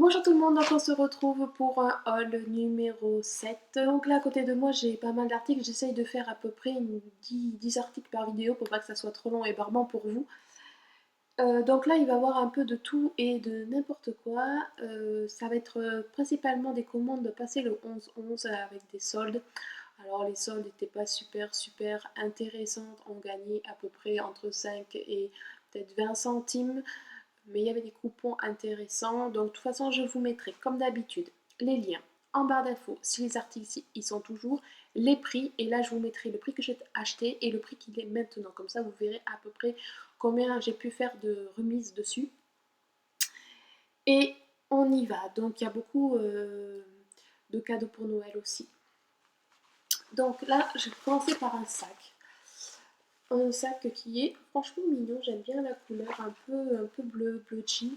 Bonjour tout le monde, donc on se retrouve pour un haul numéro 7. Donc là à côté de moi j'ai pas mal d'articles, j'essaye de faire à peu près 10 articles par vidéo pour pas que ça soit trop long et barbant pour vous. Donc là il va y avoir un peu de tout et de n'importe quoi. Ça va être principalement des commandes de passer le 11-11 avec des soldes. Alors les soldes n'étaient pas super intéressantes, on gagnait à peu près entre 5 et peut-être 20 centimes. Mais il y avait des coupons intéressants. Donc de toute façon, je vous mettrai comme d'habitude les liens en barre d'infos si les articles y sont toujours, les prix, et là je vous mettrai le prix que j'ai acheté et le prix qu'il est maintenant. Comme ça, vous verrez à peu près combien j'ai pu faire de remises dessus. Et on y va. Donc il y a beaucoup de cadeaux pour Noël aussi. Donc là, je vais commencer par un sac. Un sac qui est franchement mignon, j'aime bien la couleur, un peu bleu jean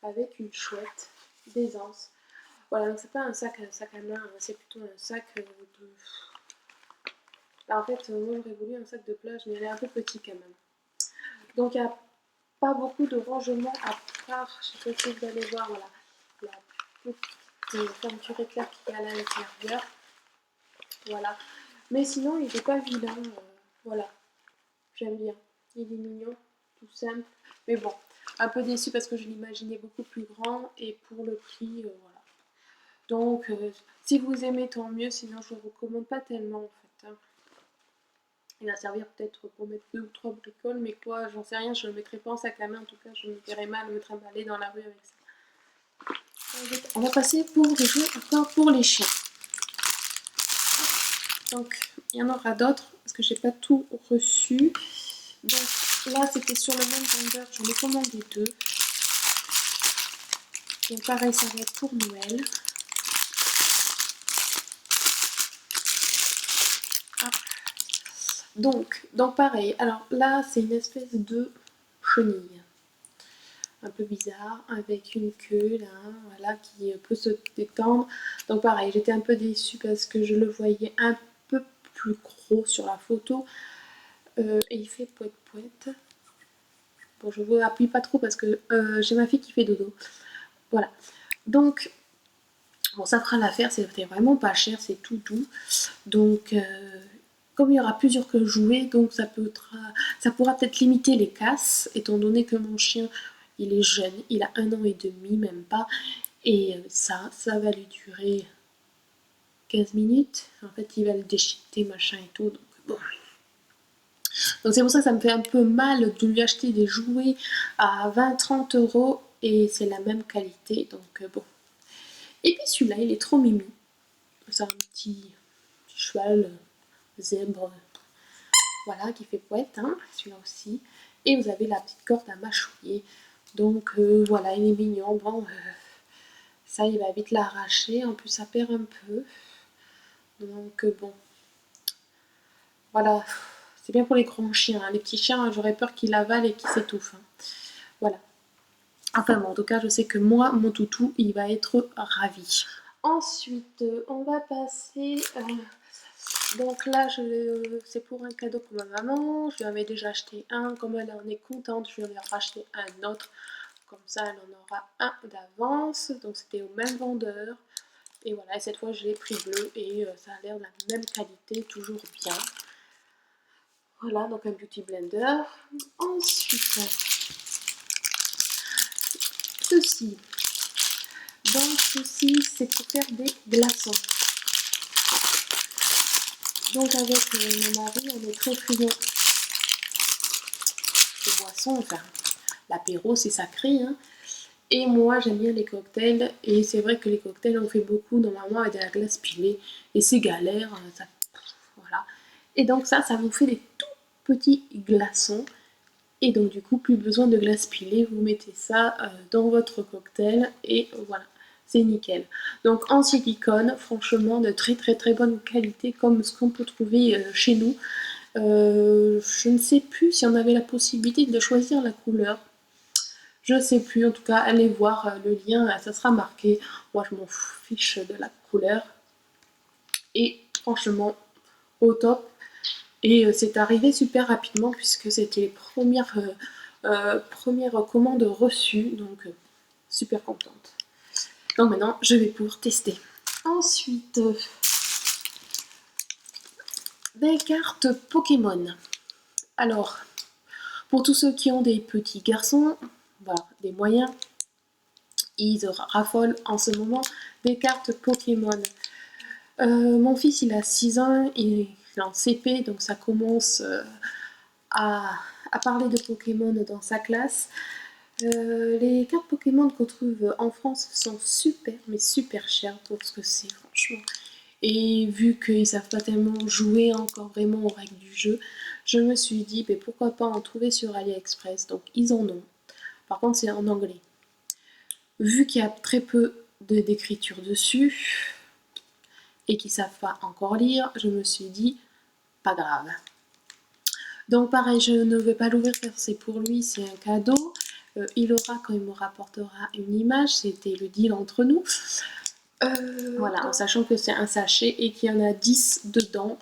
avec une chouette d'aisance. Voilà, donc c'est pas un sac à main, hein, c'est plutôt un sac de... Là, en fait, moi j'aurais voulu un sac de plage, mais il est un peu petit quand même. Donc il n'y a pas beaucoup de rangement à part, je sais pas si vous allez voir, voilà, la petite fermeture éclair qui est à l'intérieur. Voilà. Mais sinon, il n'est pas vilain, voilà. J'aime bien. Il est mignon, tout simple. Mais bon, un peu déçu parce que je l'imaginais beaucoup plus grand et pour le prix, voilà. Donc, si vous aimez, tant mieux. Sinon, je ne le recommande pas tellement en fait. Hein. Il va servir peut-être pour mettre 2 ou 3 bricoles, mais quoi, j'en sais rien. Je ne le mettrai pas en sac à main. En tout cas, je me verrais mal me trimballer dans la rue avec ça. On va passer pour les jeux encore pour les chiens. Donc, il y en aura d'autres parce que j'ai pas tout reçu. Donc là, c'était sur le même vendeur, j'en ai commandé 2. Donc pareil, ça va être pour Noël. Ah. Donc pareil, alors là, c'est une espèce de chenille. Un peu bizarre, avec une queue là, voilà, qui peut se détendre. Donc pareil, j'étais un peu déçue parce que je le voyais un peu plus gros sur la photo. Et il fait poète. Bon, je vous appuie pas trop parce que j'ai ma fille qui fait dodo. Voilà. Donc, bon, ça fera l'affaire, c'était vraiment pas cher, c'est tout doux. Donc, comme il y aura plusieurs que jouer, donc ça pourra peut-être limiter les casses, étant donné que mon chien, il est jeune, il a 1 an et demi, même pas. Et ça va lui durer 15 minutes. En fait, il va le déchiqueter, machin et tout. Donc, bon. Donc c'est pour ça que ça me fait un peu mal de lui acheter des jouets à 20-30 euros et c'est la même qualité. Donc bon. Et puis celui-là, il est trop mimi. C'est un petit cheval zèbre, voilà, qui fait poète, hein, celui-là aussi. Et vous avez la petite corde à mâchouiller. Donc voilà, il est mignon. Bon, ça, il va vite l'arracher. En plus, ça perd un peu. Donc bon, voilà. C'est bien pour les grands chiens. Hein. Les petits chiens, j'aurais peur qu'ils l'avalent et qu'ils s'étouffent. Hein. Voilà. Enfin bon, en tout cas, je sais que moi, mon toutou, il va être ravi. Ensuite, on va passer... donc là, c'est pour un cadeau pour ma maman. Je lui avais déjà acheté un. Comme elle en est contente, je lui ai racheté un autre. Comme ça, elle en aura un d'avance. Donc c'était au même vendeur. Et voilà, et cette fois, je l'ai pris bleu. Et ça a l'air de la même qualité, toujours bien. Voilà, donc un beauty blender. Ensuite, ceci. Donc ceci, c'est pour faire des glaçons. Donc avec mon mari, on est très friand de boissons, enfin l'apéro c'est sacré, hein. Et moi j'aime bien les cocktails, et c'est vrai que les cocktails on fait beaucoup normalement avec de la glace pilée, et c'est galère, ça, voilà. Et donc ça vous fait des tout petits glaçons, et donc du coup plus besoin de glace pilée, vous mettez ça dans votre cocktail, et voilà. C'est nickel. Donc en silicone, franchement de très bonne qualité comme ce qu'on peut trouver chez nous. Je ne sais plus si on avait la possibilité de choisir la couleur. Je ne sais plus, en tout cas allez voir le lien, ça sera marqué. Moi je m'en fiche de la couleur. Et franchement au top. Et c'est arrivé super rapidement puisque c'était les premières commandes reçues. Donc super contente. Donc maintenant, je vais pouvoir tester. Ensuite, des cartes Pokémon. Alors, pour tous ceux qui ont des petits garçons, voilà, des moyens, ils raffolent en ce moment des cartes Pokémon. Mon fils, il a 6 ans, il est en CP, donc ça commence à parler de Pokémon dans sa classe. Les cartes Pokémon qu'on trouve en France sont super, mais super chères pour ce que c'est, franchement. Et vu qu'ils ne savent pas tellement jouer encore vraiment aux règles du jeu, je me suis dit, mais pourquoi pas en trouver sur AliExpress. Donc ils en ont. Par contre, c'est en anglais. Vu qu'il y a très peu d'écriture dessus, et qu'ils ne savent pas encore lire, je me suis dit, pas grave. Donc pareil, je ne vais pas l'ouvrir car c'est pour lui, c'est un cadeau. Il aura quand il me rapportera une image, c'était le deal entre nous. Voilà, en sachant que c'est un sachet et qu'il y en a 10 dedans.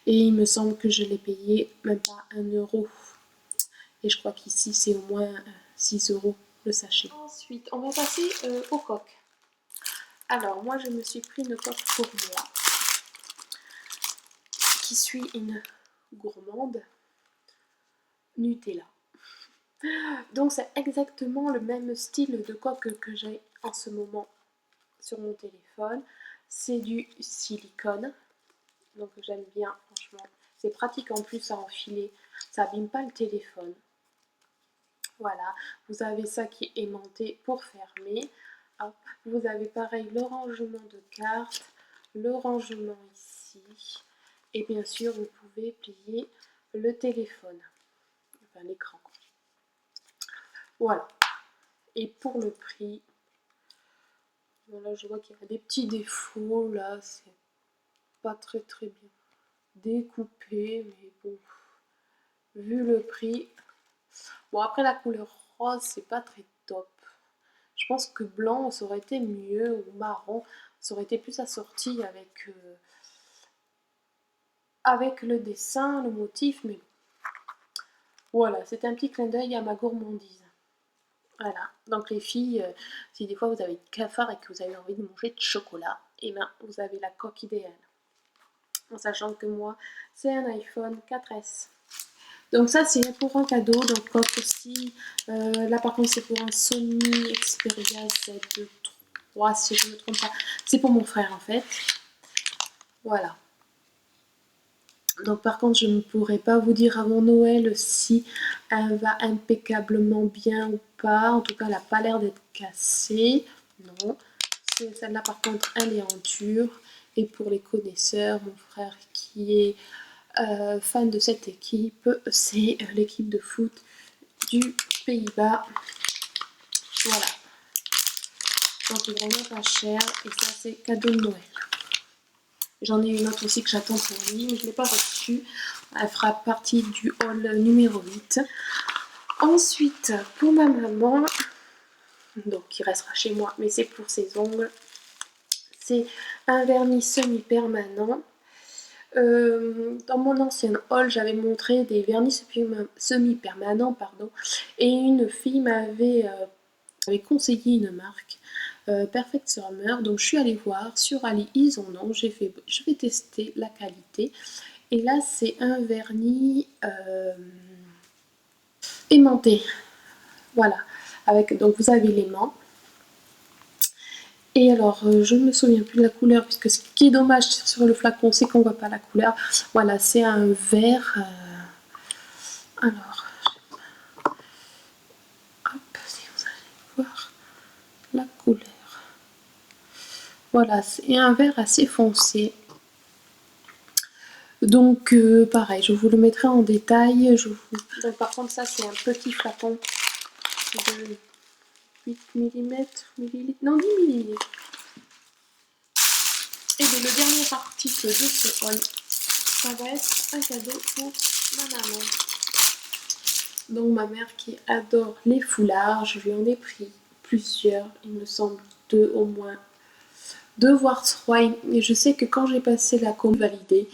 Et il me semble que je l'ai payé même pas 1 euro. Et je crois qu'ici c'est au moins 6 euros le sachet. Ensuite, on va passer aux coques. Alors moi je me suis pris une coque pour moi, qui suis une gourmande Nutella. Donc c'est exactement le même style de coque que j'ai en ce moment sur mon téléphone. C'est du silicone, donc j'aime bien, franchement. C'est pratique en plus à enfiler, ça abîme pas le téléphone. Voilà, vous avez ça qui est aimanté pour fermer. Hop. Vous avez pareil le rangement de cartes, le rangement ici. Et bien sûr, vous pouvez plier le téléphone, enfin l'écran. Voilà. Et pour le prix, voilà, je vois qu'il y a des petits défauts. Là, c'est pas très bien découpé, mais bon, vu le prix. Bon, après la couleur rose, c'est pas très top. Je pense que blanc, ça aurait été mieux, ou marron, ça aurait été plus assorti avec le dessin, le motif, mais voilà, c'était un petit clin d'œil à ma gourmandise. Voilà, donc les filles, si des fois vous avez cafard et que vous avez envie de manger de chocolat, et bien vous avez la coque idéale. En sachant que moi, c'est un iPhone 4S. Donc ça c'est pour un cadeau, donc coque aussi. Là par contre c'est pour un Sony Xperia Z3 si je ne me trompe pas. C'est pour mon frère en fait. Voilà. Donc par contre je ne pourrais pas vous dire avant Noël si elle va impeccablement bien ou pas. En tout cas elle n'a pas l'air d'être cassée. Non. Celle-là par contre elle est en dur. Et pour les connaisseurs, mon frère qui est fan de cette équipe, c'est l'équipe de foot du Pays-Bas. Voilà. Donc il est vraiment pas cher. Et ça c'est cadeau de Noël. J'en ai une autre aussi que j'attends pour lui, mais je ne l'ai pas reçue. Elle fera partie du haul numéro 8. Ensuite, pour ma maman, donc qui restera chez moi, mais c'est pour ses ongles, c'est un vernis semi-permanent. Dans mon ancienne haul, j'avais montré des vernis semi-permanents, et une fille m'avait conseillé une marque. Perfect Summer, donc je suis allée voir sur Ali, ils en ont, je vais tester la qualité. Et là c'est un vernis aimanté, voilà, avec, donc vous avez l'aimant. Et alors je ne me souviens plus de la couleur, puisque ce qui est dommage sur le flacon c'est qu'on ne voit pas la couleur. Voilà, c'est un vert, alors hop, si vous allez voir la couleur. Voilà, c'est un vert assez foncé. Donc pareil, je vous le mettrai en détail. Donc, par contre ça c'est un petit flacon de 8 mm, non 10 mm. Et bien, le dernier article de ce haul, ça va être un cadeau pour ma maman. Donc ma mère qui adore les foulards, je lui en ai pris plusieurs, il me semble 2 au moins. 2 voire 3, et je sais que quand j'ai passé la commande validée,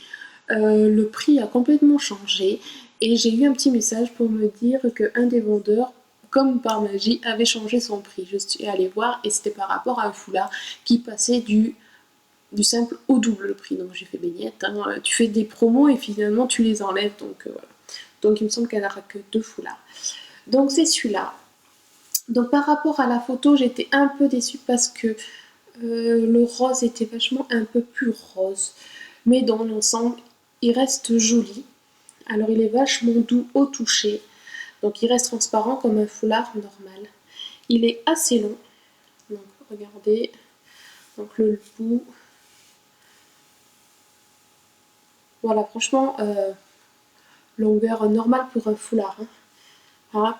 le prix a complètement changé et j'ai eu un petit message pour me dire qu'un des vendeurs comme par magie, avait changé son prix. Je suis allée voir et c'était par rapport à un foulard qui passait du simple au double prix. Donc j'ai fait baignette, hein. Tu fais des promos et finalement tu les enlèves. Donc voilà. Donc il me semble qu'elle n'aura que 2 foulards. Donc c'est celui-là. Donc par rapport à la photo, j'étais un peu déçue parce que le rose était vachement un peu plus rose. Mais dans l'ensemble, il reste joli. Alors il est vachement doux au toucher. Donc il reste transparent comme un foulard normal. Il est assez long. Donc regardez. Donc le bout. Voilà, franchement, longueur normale pour un foulard. Hein. Voilà.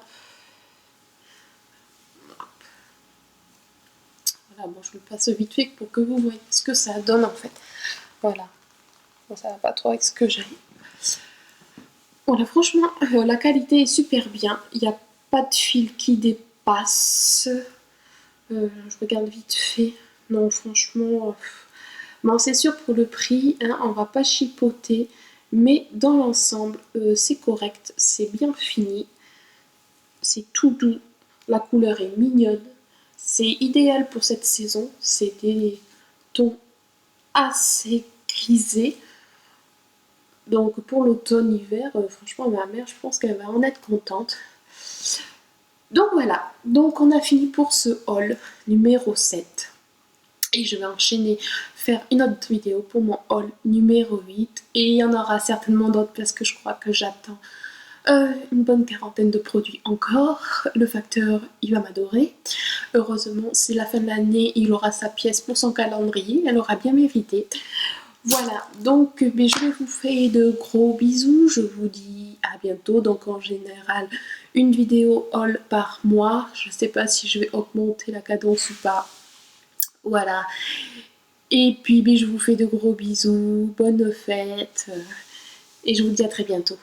Voilà, bon, je le passe vite fait pour que vous voyez ce que ça donne en fait. Voilà. Bon, ça va pas trop avec ce que j'ai. Voilà, franchement, la qualité est super bien. Il n'y a pas de fil qui dépasse. Je regarde vite fait. Non, franchement, bon, c'est sûr pour le prix, hein, on va pas chipoter. Mais dans l'ensemble, c'est correct, c'est bien fini. C'est tout doux. La couleur est mignonne. C'est idéal pour cette saison. C'est des tons assez grisés. Donc pour l'automne-hiver, franchement ma mère je pense qu'elle va en être contente. Donc voilà, donc on a fini pour ce haul numéro 7. Et je vais enchaîner, faire une autre vidéo pour mon haul numéro 8. Et il y en aura certainement d'autres parce que je crois que j'attends une bonne quarantaine de produits encore. Le facteur, il va m'adorer. Heureusement, c'est la fin de l'année, il aura sa pièce pour son calendrier. Elle aura bien mérité. Voilà, donc je vous fais de gros bisous, je vous dis à bientôt. Donc en général, une vidéo haul par mois. Je ne sais pas si je vais augmenter la cadence ou pas. Voilà. Et puis je vous fais de gros bisous, bonne fête. Et je vous dis à très bientôt.